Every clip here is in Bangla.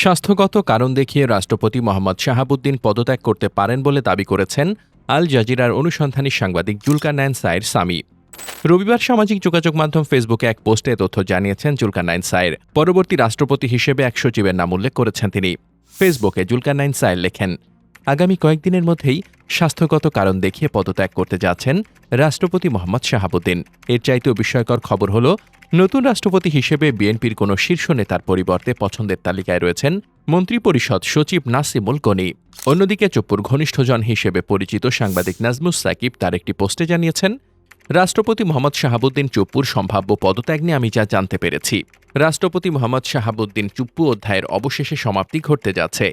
স্বাস্থ্যগত কারণ দেখিয়ে রাষ্ট্রপতি মোহাম্মদ শাহাবুদ্দিন পদত্যাগ করতে পারেন বলে দাবি করেছেন আল জাজিরার অনুসন্ধানী সাংবাদিক জুলকারনাইন সায়ের সামি। রবিবার সামাজিক যোগাযোগ মাধ্যম ফেসবুকে এক পোস্টে তথ্য জানিয়েছেন জুলকারনাইন সায়ের। পরবর্তী রাষ্ট্রপতি হিসেবে এক সচিবের নাম উল্লেখ করেছেন তিনি। ফেসবুকে জুলকারনাইন সায়ের লেখেন, আগামী কয়েকদিনের মধ্যেই স্বাস্থ্যগত কারণ দেখিয়ে পদত্যাগ করতে যাচ্ছেন রাষ্ট্রপতি মোহাম্মদ শাহাবুদ্দিন। এর চাইতেও বিস্ময়কর খবর হল, নতুন রাষ্ট্রপতি হিসেবে বিএনপির কোনো শীর্ষ নেতার পরিবর্তে পছন্দের তালিকায় রয়েছেন মন্ত্রিপরিষদ সচিব নাসিমুল গনি। অন্যদিকে চুপ্পুর ঘনিষ্ঠজন হিসেবে পরিচিত সাংবাদিক নাজমুস সাকিব তার একটি পোস্টে জানিয়েছেন, রাষ্ট্রপতি মোহাম্মদ শাহাবুদ্দিন চুপ্পুর সম্ভাব্য পদত্যাগ নিয়ে আমি যা জানতে পেরেছি, রাষ্ট্রপতি মোহাম্মদ শাহাবুদ্দিন চুপ্পু অধ্যায়ের অবশেষে সমাপ্তি ঘটতে যাচ্ছে।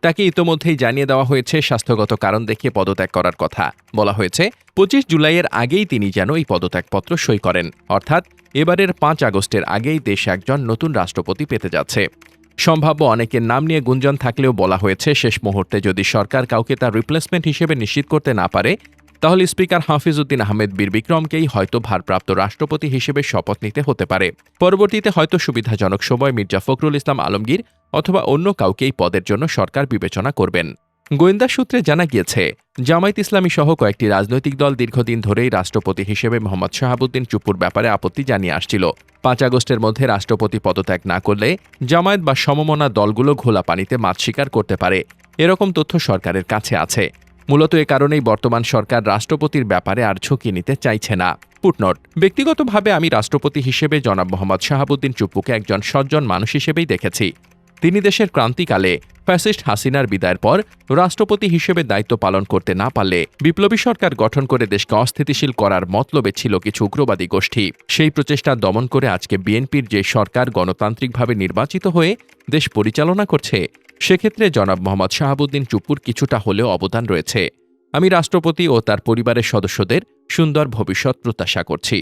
তাকে ইতোমধ্যেই জানিয়ে দেওয়া হয়েছে স্বাস্থ্যগত কারণ দেখিয়ে পদত্যাগ করার কথা। বলা হয়েছে ২৫ জুলাইয়ের আগেই তিনি যেন এই পদত্যাগপত্র সই করেন, অর্থাৎ এবারের ৫ আগস্টের আগেই দেশ একজন নতুন রাষ্ট্রপতি পেতে যাচ্ছে। সম্ভাব্য অনেকের নাম নিয়ে গুঞ্জন থাকলেও বলা হয়েছে, শেষ মুহূর্তে যদি সরকার কাউকে তার রিপ্লেসমেন্ট হিসেবে নিশ্চিত করতে না পারে, তাহলে স্পিকার হাফিজউদ্দিন আহমেদ বীর বিক্রমকেই হয়তো ভারপ্রাপ্ত রাষ্ট্রপতি হিসেবে শপথ নিতে হতে পারে। পরবর্তীতে হয়তো সুবিধাজনক সময় মির্জা ফখরুল ইসলাম আলমগীর অথবা অন্য কাউকে এই পদের জন্য সরকার বিবেচনা করবেন। গোয়েন্দা সূত্রে জানা গিয়েছে, জামায়াত ইসলামী সহ কয়েকটি রাজনৈতিক দল দীর্ঘদিন ধরেই রাষ্ট্রপতি হিসেবে মোহাম্মদ শাহাবুদ্দিন চুপ্পুর ব্যাপারে আপত্তি জানিয়ে আসছিল। ৫ আগস্টের মধ্যে রাষ্ট্রপতি পদত্যাগ না করলে জামায়াত বা সমমনা দলগুলো ঘোলা পানিতে মাছ শিকার করতে পারে, এরকম তথ্য সরকারের কাছে আছে। মূলত এ কারণেই বর্তমান সরকার রাষ্ট্রপতির ব্যাপারে আর ঝুঁকি নিতে চাইছে না। ফুটনোট: ব্যক্তিগতভাবে আমি রাষ্ট্রপতি হিসেবে জনাব মোহাম্মদ শাহাবুদ্দিন চুপ্পুকে একজন সজ্জন মানুষ হিসেবেই দেখেছি। তিনি দেশের ক্রান্তিকালে ফ্যাসিস্ট হাসিনার বিদায়ের পর রাষ্ট্রপতি হিসেবে দায়িত্ব পালন করতে না পারলে বিপ্লবী সরকার গঠন করে দেশকে অস্থিতিশীল করার মতলবে ছিল কিছু উগ্রবাদী গোষ্ঠী। সেই প্রচেষ্টা দমন করে আজকে বিএনপির যে সরকার গণতান্ত্রিকভাবে নির্বাচিত হয়ে দেশ পরিচালনা করছে, সেক্ষেত্রে জনাব মোহাম্মদ শাহাবুদ্দিন চুপ্পুর কিছুটা হলেও অবদান রয়েছে। আমি রাষ্ট্রপতি ও তার পরিবারের সদস্যদের সুন্দর ভবিষ্যৎ প্রত্যাশা করছি।